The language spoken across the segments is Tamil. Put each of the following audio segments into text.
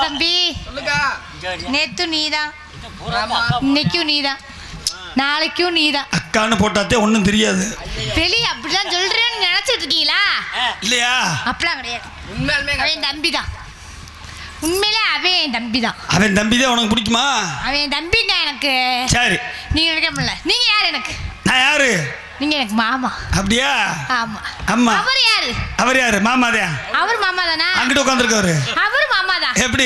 தம்பி நேத்து நீதான், இன்னைக்கும் நீதான், நாளைக்கும் நீதான். அக்கான்னு போட்டாத்தே ஒன்றும் தெரியாது. வெளியே அப்படிலாம் சொல்றேன்னு நினைச்சிட்டு இருக்கீங்களா? இல்லையா? அப்படிலாம் கிடையாது. அவன் தம்பி தான், உண்மையிலே அவன் என் தம்பி தான். அவன் தம்பி தான் உனக்கு பிடிக்குமா? அவன் என் தம்பிங்க எனக்கு. சரி, நீங்க நினைக்க முடியல. நீங்க யாரு எனக்கு? நான் யாரு? நீங்க எனக்கு மாமா. அப்படியா? ஆமா. அம்மா. அவர் யாரு? அவர் யாரு? மாமா தான். அவர் மாமா தானா? அங்கிட்டு உட்காந்துருக்காரு. அவர் மாமா தான். எப்படி?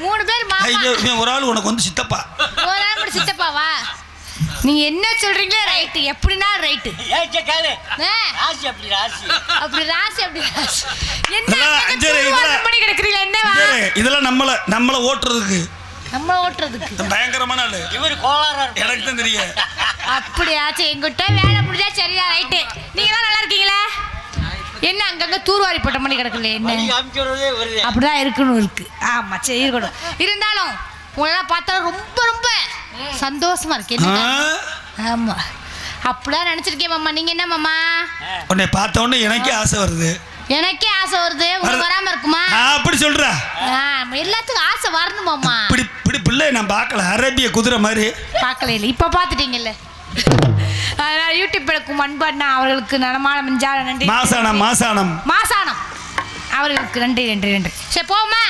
3 பேர் மாமா. ஐயோ, ஒரு ஆள் உனக்கு வந்து சித்தப்பா. ஒரு ஆள் மட்டும் சித்தப்பாவா? நீங்க என்ன சொல்றீங்களோ ரைட்டு, எப்படின்னா ரைட்டு. அப்படி ராசி அப்படி ராசி. என்ன பண்ணி கிடக்குறீங்க? என்னவா இதெல்லாம் நம்மள ஓட்டுறதுக்கு, நம்ம ஓட்டுறதுக்கு பயங்கரமான ஆளு இவர். கோளாரா எனக்கு தான் தெரியும். அப்படியாச்சும் எங்கிட்ட வேலை முடிஞ்சா சரியா ரைட்டு. நீங்க தான் நல்லா இருக்கீங்களா? என்ன அங்கங்க தூர்வாரி போட்ட பண்ணி கிடக்குல? என்ன அப்படிதான் இருக்கணும் இருக்கு. ஆமா சரி, இருக்கணும். இருந்தாலும் உங்களெல்லாம் பார்த்தா ரொம்ப ரொம்ப சந்தோஷமா இருக்கு. ஆமா, அப்படிதான் நினைச்சிருக்கேன் மாமா. நீங்க என்ன மாமா? உன்னை பார்த்த உடனே எனக்கே ஆசை வருது. எனக்கே ஆசை வருது, உங்களுக்கு வராம இருக்குமா? அப்படி சொல்ற? எல்லாத்துக்கும் ஆசை வரணும் மாமா. இப்படி பிள்ளை நான் பார்க்கல. அரேபிய குதிரை மாதிரி பார்க்கல. இல்லை, இப்ப பார்த்துட்டீங்கல்ல. அதனால யூடியூப் எடுக்கும் அன்பண்ணா அவர்களுக்கு நலமான மிஞ்சால நன்றி. மாசானம் அவர்களுக்கு நன்றி. சரி போமா.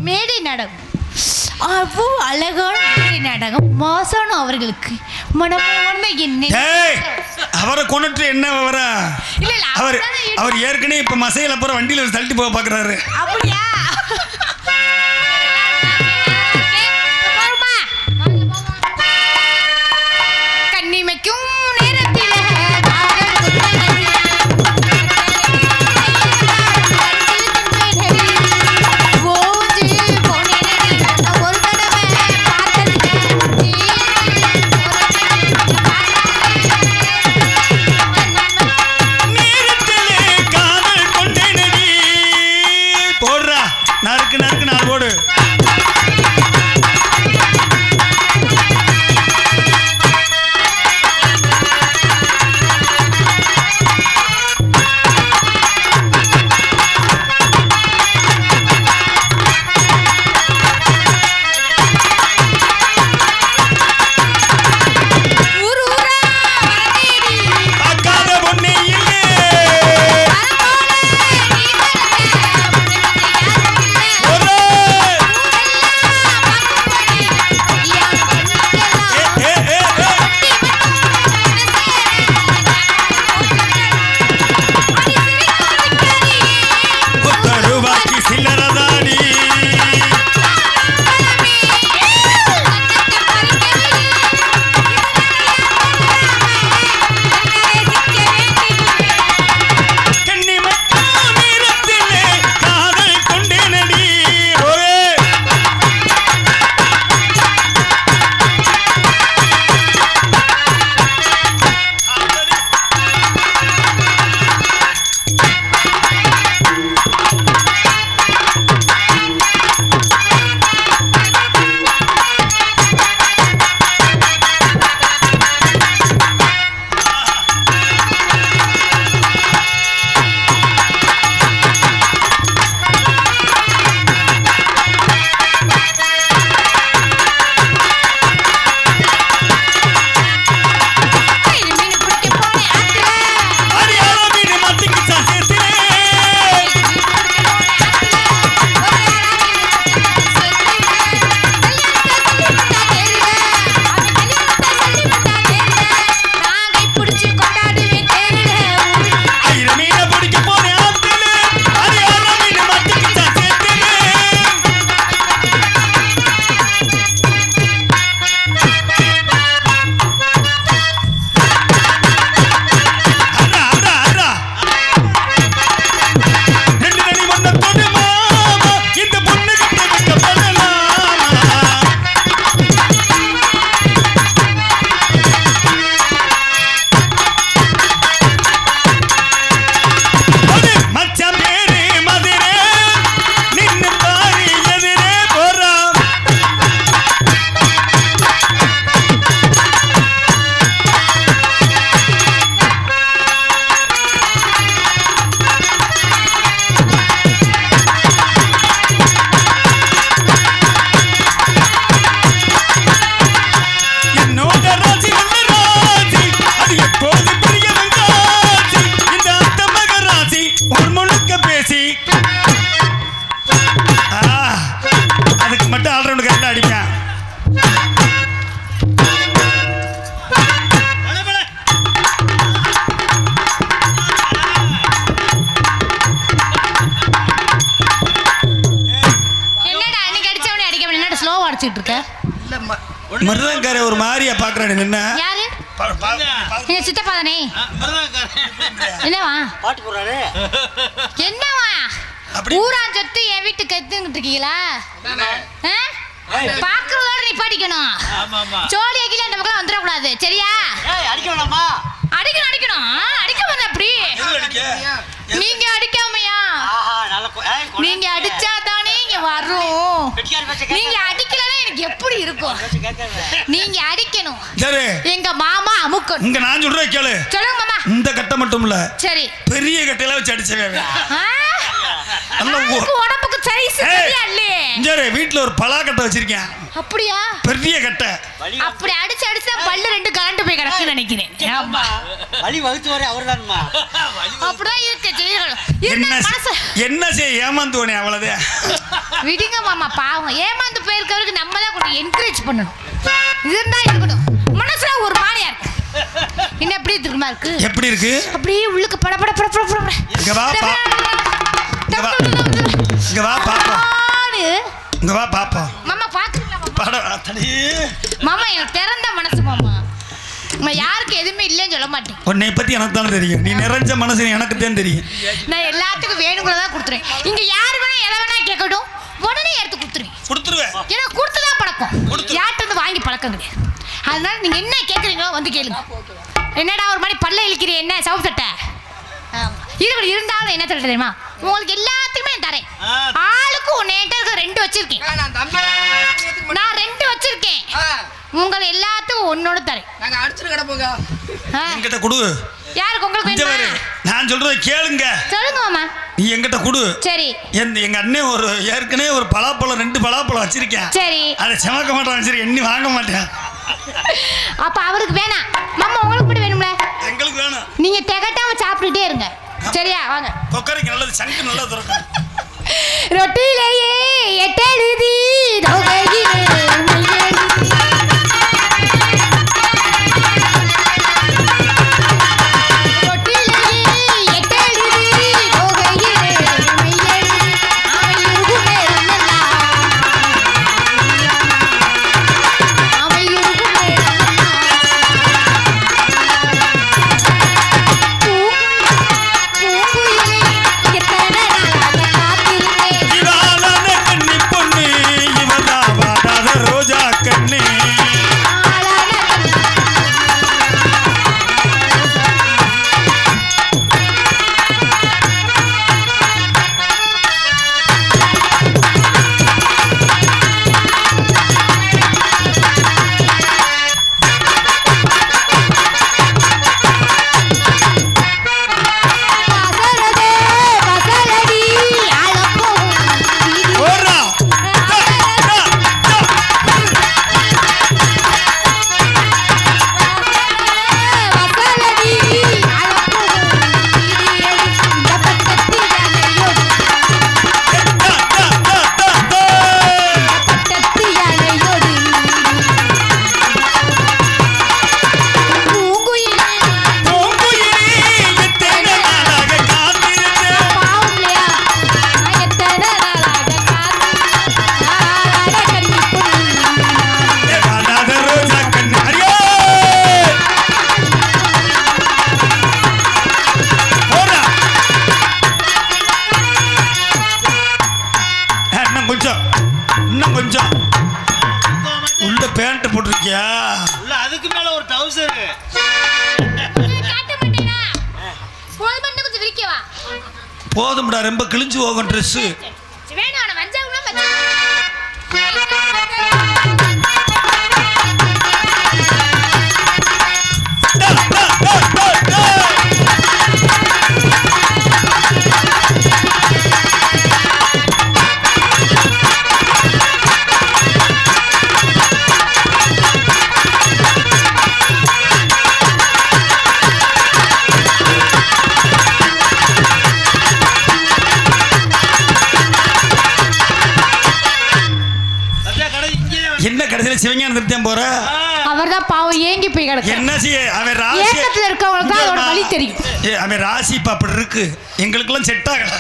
மேடை நாடகம் அவ்வளோ அழகான மேடை நாடகம். மாசானம் அவர்களுக்கு மனமான என்ன அவரை கொண்டுட்டு என்ன வர? இல்ல அவர் ஏற்கனவே இப்ப மசையில போற வண்டியில தள்ளிட்டு போக பாக்குறாரு. அப்படியா? கண்ணிமைக்கும் நேரத்தில் போடுறா மாதிரியா பாக்குறானு என்ன யாரு எங்க சித்தப்பா தானே என்னவா பாட்டு போடுறாரு என்னவா அப்படி ஊரா சொத்து என் வீட்டுக்கு எடுத்துக்கிட்டு இருக்கீங்களா பாக்குறதோட நிப்பாட்டிக்கணும் சோழி அகில அந்த பக்கம் வந்துடக்கூடாது சரியா அடிக்க வேணாமா அடிக்கணும் அடிக்க மாட்டேன் அப்படி நீங்க அடிக்காமையா நீங்க அடிச்சா தானே இங்க வரும் நீங்க அடிக்கலன்னா எனக்கு எப்படி இருக்கும் நீங்க அடிக்கணும் சரி எங்க மாமா அமுக்கணும் இங்க நான் சொல்றேன் கேளு சொல்லுங்க மாமா இந்த கட்டை மட்டும் இல்ல சரி பெரிய கட்டையில வச்சு அடிச்சவே உடம்புக்கு சைஸ் சரியா இல்லையே சரி வீட்டுல ஒரு பலாக்கட்டை வச்சிருக்கேன் அப்படியா பெரிய கட்டை அப்படி அடிச்சு அடிச்சா பல்லு ரெண்டு கலண்டு போய் கிடக்குன்னு நினைக்கிறேன் வலி வகுத்து வர அவர்தான்மா அப்படிதான் இருக்கு என்ன செய்ய ஏமாந்துவனே அவ்வளவுதான் விடுங்க மாமா பாவம் ஏமாந்து போயிருக்கவருக்கு நம்ம தான் கொஞ்சம் என்கரேஜ் பண்ணணும் இருந்தா இருக்கட்டும் மனசுல ஒரு மாதிரியா இருக்கு என்ன எப்படி இருக்குமா இருக்கு எப்படி இருக்கு அப்படியே உள்ளுக்கு பட பட பட பட பட இங்க வா இங்க வா பாப்பா இங்க வா பாப்பா மாமா பாக்குறீங்களா பட தடி மாமா எனக்கு திறந்த மனசு மாமா நான் யாருக்கு எதுவுமே இல்லைன்னு சொல்ல மாட்டேன் உன்னை பத்தி எனக்கு தானே தெரியும் நீ நிறைஞ்ச மனசு எனக்கு தான் தெரியும் நான் எல்லாத்துக்கும் வேணுங்கிறதா கொடுத்துறேன் இங்க யாரு வேணா எதை வேணா கேட்கட்டும் உடனே எடுத்து கொடுத்துருவேன் எனக்கு கொடுத்துதான் பழக்கம் யார்கிட்ட இருந்து வாங்கி பழக்கம் கிடையாது அதனால நீங்க என்ன கேட்குறீங்களோ வந்து கேளுங்க என்னடா ஒரு மாதிரி பல்ல இழுக்கிறீ என்ன சவுப் சட்டை இருந்தாலும் என்ன சொல்ல தெரியுமா உங்களுக்கு எல்லாத்துக்குமே தரேன் ஆளுக்கு ஒன்னு இருக்க 2 வச்சிருக்கேன் நான் 2 வச்சிருக்கேன் உங்களை எல்லாத்துக்கும் ஒன்னோட தரேன் நாங்க அடிச்சிட்டு கிடப்போங்க என்கிட்ட கொடு யாருக்கு உங்களுக்கு வேணுமா நான் சொல்றதை கேளுங்க சொல்லுங்க மாமா நீ என்கிட்ட கொடு சரி எங்க அண்ணன் ஒரு ஏற்கனவே ஒரு பலாப்பழம் 2 பலாப்பழம் வச்சிருக்கேன் சரி அதை சமக்க மாட்டான் சரி எண்ணி வாங்க மாட்டேன் அப்ப அவருக்கு வேணாம் மாமா உங்களுக்கு மட்டும் வேணும்ல எங்களுக்கு வேணும் நீங்க திகட்டாம சாப்பிட்டுட்டே இருங்க சரியா வாங்க கொக்கரைக்கு நல்லது சங்கு நல்லா திறக்கும் ரொட்டிலேயே எட்டெழுதி இன்னும் கொஞ்சம் உள்ள பேண்ட் போட்டிருக்கியா உள்ள அதுக்கு மேல ஒரு டவுசர் போதும்டா ரொம்ப கிழிஞ்சு போகும் ட்ரெஸ் என்ன கடைசியில சிவஞான திருத்தம் போற அவர்தான் பாவம் ஏங்கி போய் கிடக்கு என்ன செய்ய அவன் ராசி ஏக்கத்துல இருக்கவங்களுக்கு அதோட வலி தெரியும் அவன் ராசி இப்ப அப்படி இருக்கு எங்களுக்கெல்லாம் செட் ஆகல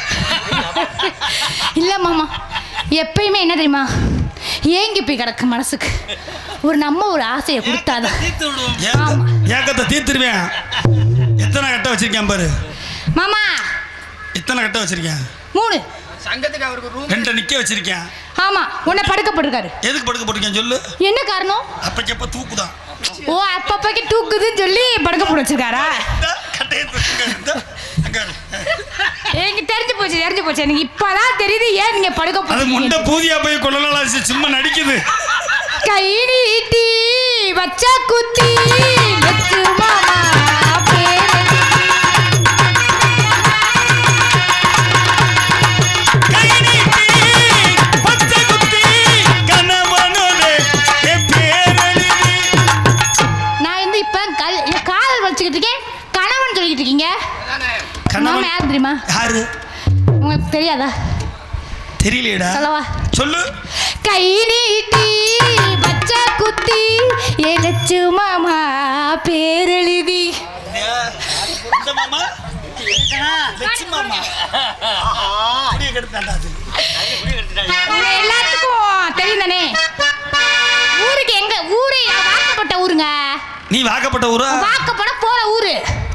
இல்ல மாமா எப்பயுமே என்ன தெரியுமா ஏங்கி போய் கிடக்கு மனசுக்கு. ஒரு ஆசையை கொடுத்தாதான். தீர்த்து விடுவோம். ஏக்கத்தை தீர்த்துருவேன். எத்தனை கட்டை வச்சிருக்கேன் பாரு மாமா. எத்தனை கட்டை வச்சிருக்கேன்? 3. சங்கத்துக்கு அவருக்கு ரூம் 2 நிக்க வச்சிருக்கேன். ஆமா, உன்னை படுக்க போட்டிருக்காரு. எதுக்கு படுக்க போட்டிருக்கேன் சொல்லு. என்ன காரணம்? அப்பக்கப்ப தூக்குதான். ஓ, அப்பப்பக்கு தூக்குதுன்னு சொல்லி படுக்க போட்டு வச்சிருக்காரா? கட்டையை தூக்குங்க. எனக்கு தெரிஞ்சு போச்சு எனக்கு இப்பதான் தெரியுது ஏன் நீங்க படுக்க அது முண்டை போட்டு. பூதியா போய் கொள்ளலாம் சும்மா நடிக்குது. கை நீட்டி வச்ச குத்தி வச்சு மாமா பேரு. கை நீட்டி பச்சை குத்தி கணவனோட என் பேரெழுதி. நான் இப்ப காதல் வச்சுக்கிட்டு இருக்கேன், கணவன் சொல்லிக்கிட்டு இருக்கீங்க. மாமா யார் தெரியுமா? யாரு? உங்களுக்கு தெரியாதா? தெரியலையடா. சொல்லவா? சொல்லு. கை நீட்டி பச்ச குத்தி எழுச்சு மாமா பேரெழுதி. இந்த மாமா லட்சுமி மாமா அப்படியே கெடுத்தாண்டா அது. உங்க எல்லாத்துக்கும் தெரியும் தானே? ஊருக்கு எங்க ஊரு? வாக்கப்பட்ட ஊருங்க. நீ வாக்கப்பட்ட ஊரா? வாக்கப்பட போற ஊரு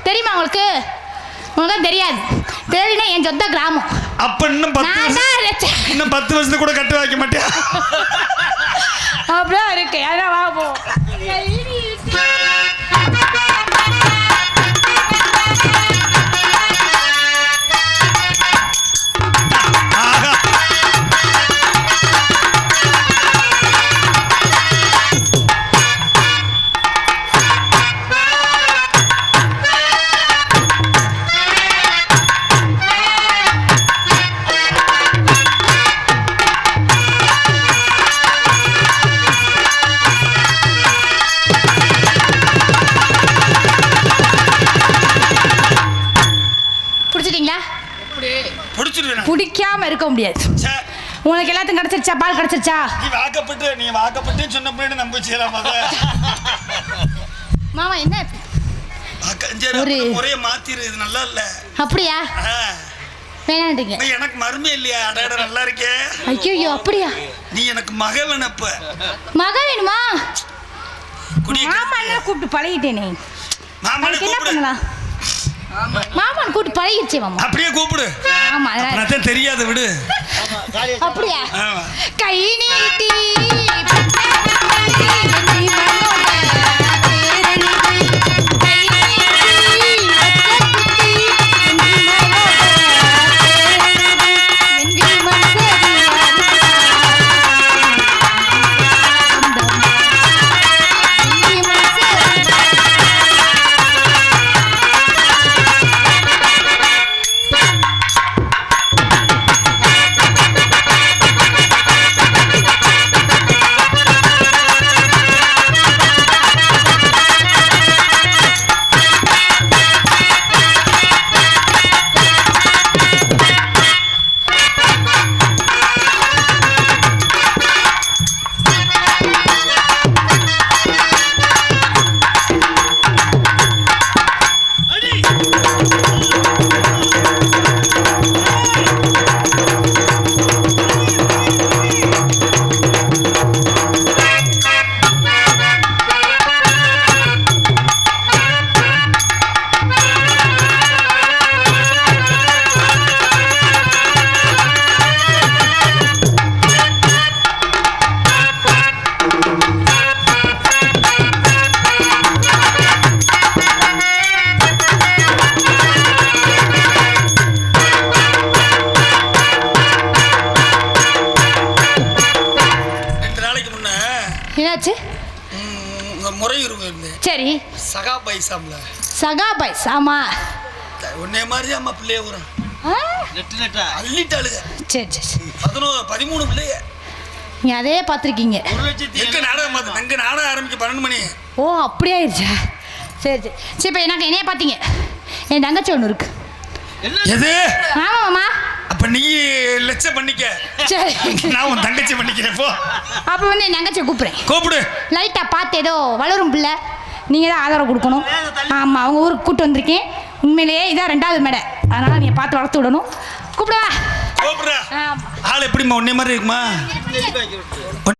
தெரியுமா உங்களுக்கு? உங்களுக்கு தெரியாது. தெரியுனா என் சொந்த கிராமம். அப்ப இன்னும் 10 வருஷத்துக்கு கூட கட்டு வைக்க மாட்டியா? அப்படியே இருக்கு. அதான் வா போ. ஆஹா. பிடிச்சிட்டீங்களா? புடிச்சிருவேன். பிடிக்காம இருக்க முடியாது. ச்சே. உங்களுக்கு எல்லாத்துக்கும் கிடைச்சிருச்சா? பால் கிடைச்சிருச்சா? நீ வாக்கப்பட்டு சொன்ன பின்னாடி நம்ப வச்சுக்கலாம். மாமா என்ன ஒரு- ஒரே மாத்திரு. இது நல்லா இல்ல. அப்படியா? வேணாண்டீங்க. எனக்கு மருமே இல்லையா? அட நல்லா இருக்கே. ஐயோ, அப்படியா? நீ எனக்கு மக வேணப்ப. மக வேணுமா? குடிய மாமா என்ன கூப்பிட்டு பழகிட்டேனே. மாமானை அதுக்கு என்ன கூப்பிடு. பண்ணலாம்? மாமான் கூப்பிட்டு பழகிடுச்சே மாமா. அப்படியே கூப்பிடு. ஆமா, அதான் தெரியாது விடு. அப்படியா? ஆமா. கை நீட்டி என்னாச்சு? முறையுரிமை சரி. சகா பைசாம்ல சகா பைசாமா உன்னைய மாதிரி அம்மா பிள்ளைய வரும். அள்ளிட்டாளுங்க. சரி சரி. 13 பிள்ளைய. நீ அதே பார்த்துருக்கீங்க. எங்க நாடகம் எங்க நாடகம் ஆரம்பிக்க 12 மணி. ஓ, அப்படியே ஆயிடுச்சா? சரி சரி சரி. இப்போ எனக்கு என்னைய பார்த்தீங்க, என் தங்கச்சி ஒன்று இருக்கு. எது? ஆமாம் மாமா. அப்ப நீ லட்சம் பண்ணிக்க. சரி, நான் உன் தங்கச்சி பண்ணிக்கிறேன். போ. அப்போ வந்து என் தங்கச்சியை கூப்பிடுறேன். கூப்பிடு. லைட்டாக பார்த்து ஏதோ வளரும் பிள்ளை, நீங்கள் தான் ஆதரவு கொடுக்கணும். ஆமாம், அவங்க ஊருக்கு கூப்பிட்டு வந்திருக்கேன். உண்மையிலேயே இதான் 2வது மேடை, அதனால் நீங்கள் பார்த்து வளர்த்து விடணும். கூப்பிடுவா. கூப்பிடுறா. ஆள் எப்படிம்மா உன்னை மாதிரி இருக்குமா?